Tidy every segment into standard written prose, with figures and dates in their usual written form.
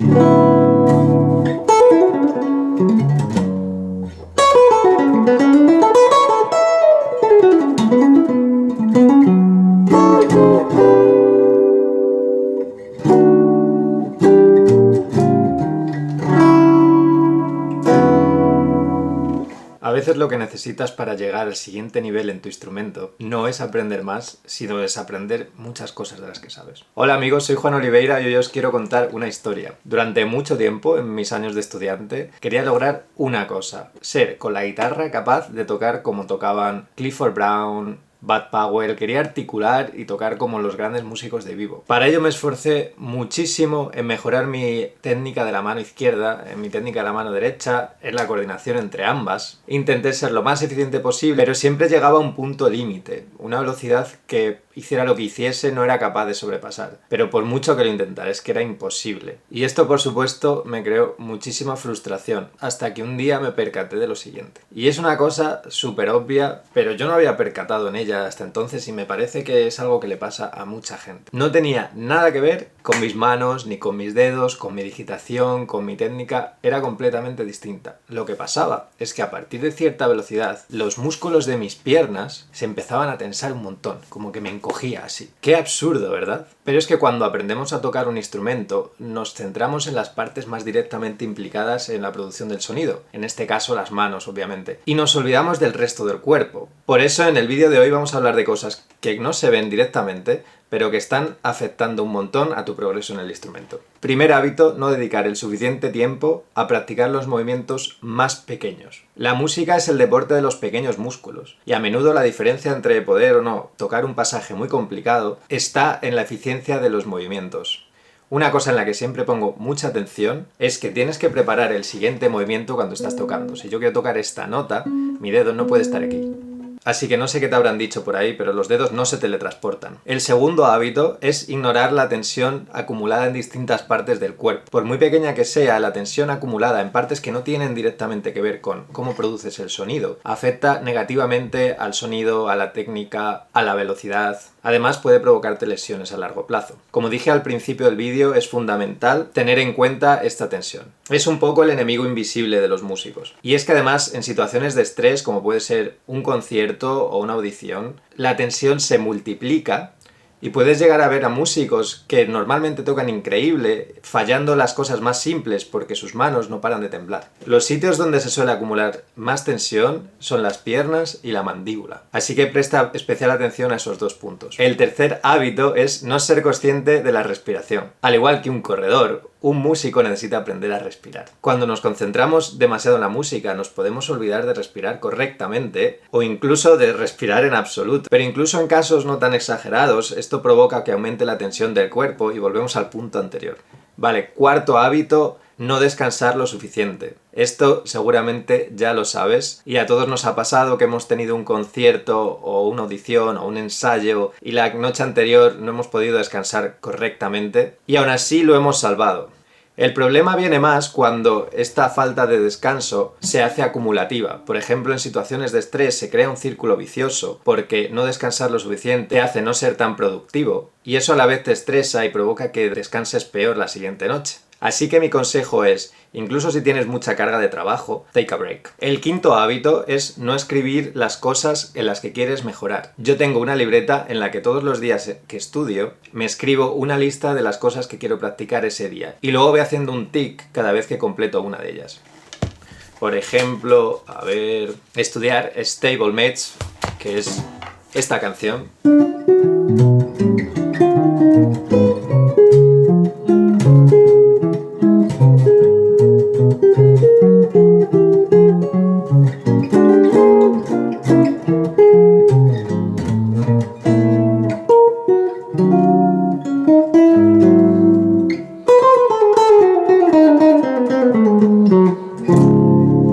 A veces lo que necesitas para llegar al siguiente nivel en tu instrumento no es aprender más, sino es aprender muchas cosas de las que sabes. Hola amigos, soy Juan Oliveira y hoy os quiero contar una historia. Durante mucho tiempo, en mis años de estudiante, quería lograr una cosa: ser con la guitarra capaz de tocar como tocaban Clifford Brown, Bud Powell. Quería articular y tocar como los grandes músicos de vivo. Para ello me esforcé muchísimo en mejorar mi técnica de la mano izquierda, en mi técnica de la mano derecha, en la coordinación entre ambas. Intenté ser lo más eficiente posible, pero siempre llegaba a un punto límite, una velocidad que hiciera lo que hiciese no era capaz de sobrepasar. Pero por mucho que lo intentara, es que era imposible. Y esto, por supuesto, me creó muchísima frustración, hasta que un día me percaté de lo siguiente. Y es una cosa súper obvia, pero yo no había percatado en ella hasta entonces y me parece que es algo que le pasa a mucha gente. No tenía nada que ver con mis manos, ni con mis dedos, con mi digitación, con mi técnica, era completamente distinta. Lo que pasaba es que a partir de cierta velocidad, los músculos de mis piernas se empezaban a tensar un montón, como que me encogía así. Qué absurdo, ¿verdad? Pero es que cuando aprendemos a tocar un instrumento, nos centramos en las partes más directamente implicadas en la producción del sonido, en este caso las manos, obviamente, y nos olvidamos del resto del cuerpo. Por eso en el vídeo de hoy vamos a hablar de cosas que no se ven directamente, pero que están afectando un montón a tu progreso en el instrumento. Primer hábito: no dedicar el suficiente tiempo a practicar los movimientos más pequeños. La música es el deporte de los pequeños músculos, y a menudo la diferencia entre poder o no tocar un pasaje muy complicado está en la eficiencia de los movimientos. Una cosa en la que siempre pongo mucha atención es que tienes que preparar el siguiente movimiento cuando estás tocando. Si yo quiero tocar esta nota, mi dedo no puede estar aquí. Así que no sé qué te habrán dicho por ahí, pero los dedos no se teletransportan. El segundo hábito es ignorar la tensión acumulada en distintas partes del cuerpo. Por muy pequeña que sea, la tensión acumulada en partes que no tienen directamente que ver con cómo produces el sonido afecta negativamente al sonido, a la técnica, a la velocidad. Además, puede provocarte lesiones a largo plazo. Como dije al principio del vídeo, es fundamental tener en cuenta esta tensión. Es un poco el enemigo invisible de los músicos. Y es que además, en situaciones de estrés, como puede ser un concierto o una audición, la tensión se multiplica y puedes llegar a ver a músicos que normalmente tocan increíble, fallando las cosas más simples porque sus manos no paran de temblar. Los sitios donde se suele acumular más tensión son las piernas y la mandíbula. Así que presta especial atención a esos dos puntos. El tercer hábito es no ser consciente de la respiración. Al igual que un corredor, un músico necesita aprender a respirar. Cuando nos concentramos demasiado en la música, nos podemos olvidar de respirar correctamente o incluso de respirar en absoluto. Pero incluso en casos no tan exagerados, esto provoca que aumente la tensión del cuerpo y volvemos al punto anterior. Vale, cuarto hábito: no descansar lo suficiente. Esto seguramente ya lo sabes y a todos nos ha pasado que hemos tenido un concierto o una audición o un ensayo y la noche anterior no hemos podido descansar correctamente y aún así lo hemos salvado. El problema viene más cuando esta falta de descanso se hace acumulativa. Por ejemplo, en situaciones de estrés se crea un círculo vicioso porque no descansar lo suficiente te hace no ser tan productivo y eso a la vez te estresa y provoca que descanses peor la siguiente noche. Así que mi consejo es, incluso si tienes mucha carga de trabajo, take a break. El quinto hábito es no escribir las cosas en las que quieres mejorar. Yo tengo una libreta en la que todos los días que estudio me escribo una lista de las cosas que quiero practicar ese día y luego voy haciendo un tic cada vez que completo una de ellas. Por ejemplo, estudiar Stablemates, que es esta canción.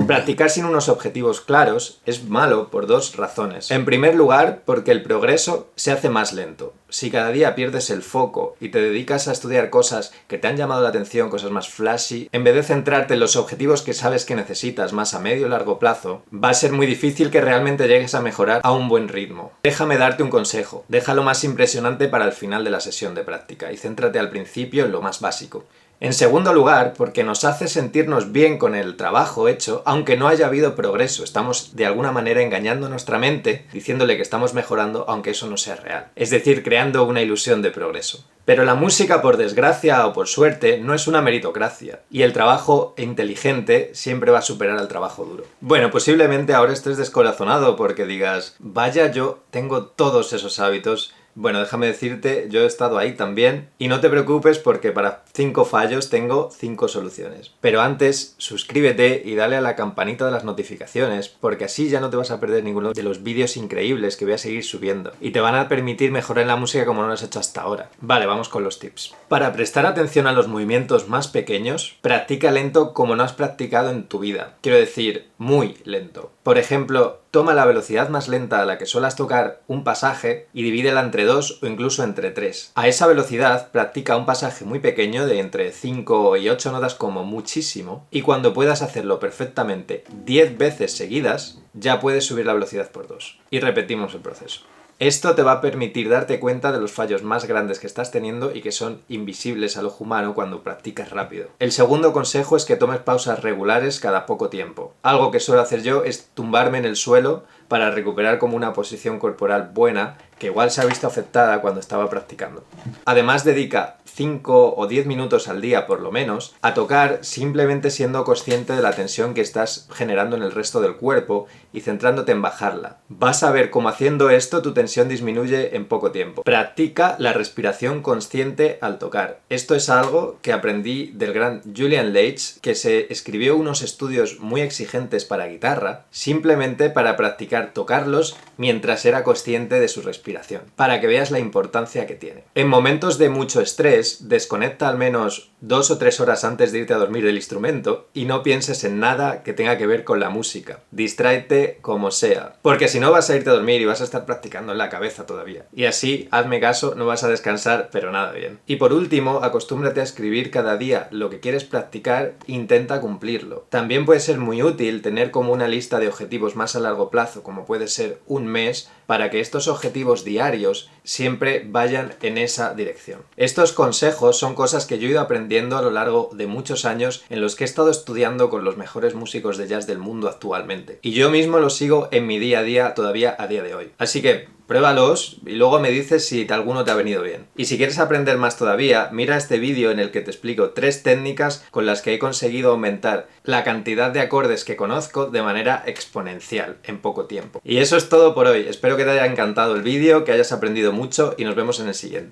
Practicar sin unos objetivos claros es malo por dos razones. En primer lugar, porque el progreso se hace más lento. Si cada día pierdes el foco y te dedicas a estudiar cosas que te han llamado la atención, cosas más flashy, en vez de centrarte en los objetivos que sabes que necesitas más a medio y largo plazo, va a ser muy difícil que realmente llegues a mejorar a un buen ritmo. Déjame darte un consejo. Deja lo más impresionante para el final de la sesión de práctica y céntrate al principio en lo más básico. En segundo lugar, porque nos hace sentirnos bien con el trabajo hecho, aunque no haya habido progreso. Estamos de alguna manera engañando a nuestra mente, diciéndole que estamos mejorando, aunque eso no sea real. Es decir, creando una ilusión de progreso. Pero la música, por desgracia o por suerte, no es una meritocracia, y el trabajo inteligente siempre va a superar al trabajo duro. Bueno, posiblemente ahora estés descorazonado porque digas, vaya, yo tengo todos esos hábitos. Bueno, déjame decirte, yo he estado ahí también, y no te preocupes porque para 5 fallos tengo 5 soluciones. Pero antes, suscríbete y dale a la campanita de las notificaciones, porque así ya no te vas a perder ninguno de los vídeos increíbles que voy a seguir subiendo, y te van a permitir mejorar en la música como no lo has hecho hasta ahora. Vale, vamos con los tips. Para prestar atención a los movimientos más pequeños, practica lento como no has practicado en tu vida. Quiero decir, muy lento. Por ejemplo, toma la velocidad más lenta a la que suelas tocar un pasaje y divídela entre 2 o incluso entre 3. A esa velocidad practica un pasaje muy pequeño de entre 5 y 8 notas como muchísimo, y cuando puedas hacerlo perfectamente 10 veces seguidas, ya puedes subir la velocidad por 2. Y repetimos el proceso. Esto te va a permitir darte cuenta de los fallos más grandes que estás teniendo y que son invisibles al ojo humano cuando practicas rápido. El segundo consejo es que tomes pausas regulares cada poco tiempo. Algo que suelo hacer yo es tumbarme en el suelo para recuperar como una posición corporal buena, que igual se ha visto afectada cuando estaba practicando. Además, dedica 5 o 10 minutos al día por lo menos a tocar, simplemente siendo consciente de la tensión que estás generando en el resto del cuerpo y centrándote en bajarla. Vas a ver cómo haciendo esto tu tensión disminuye en poco tiempo. Practica la respiración consciente al tocar. Esto es algo que aprendí del gran Julian Leitch, que se escribió unos estudios muy exigentes para guitarra, simplemente para practicar tocarlos mientras era consciente de su respiración, para que veas la importancia que tiene. En momentos de mucho estrés, desconecta al menos 2 o 3 horas antes de irte a dormir del instrumento y no pienses en nada que tenga que ver con la música. Distráete como sea, porque si no vas a irte a dormir y vas a estar practicando en la cabeza todavía. Y así, hazme caso, no vas a descansar, pero nada bien. Y por último, acostúmbrate a escribir cada día lo que quieres practicar e intenta cumplirlo. También puede ser muy útil tener como una lista de objetivos más a largo plazo, como puede ser un mes, para que estos objetivos diarios siempre vayan en esa dirección. Estos consejos son cosas que yo he ido aprendiendo a lo largo de muchos años en los que he estado estudiando con los mejores músicos de jazz del mundo actualmente. Y yo mismo los sigo en mi día a día todavía a día de hoy. Así que pruébalos y luego me dices si alguno te ha venido bien. Y si quieres aprender más todavía, mira este vídeo en el que te explico 3 técnicas con las que he conseguido aumentar la cantidad de acordes que conozco de manera exponencial en poco tiempo. Y eso es todo por hoy. Espero que te haya encantado el vídeo, que hayas aprendido mucho y nos vemos en el siguiente.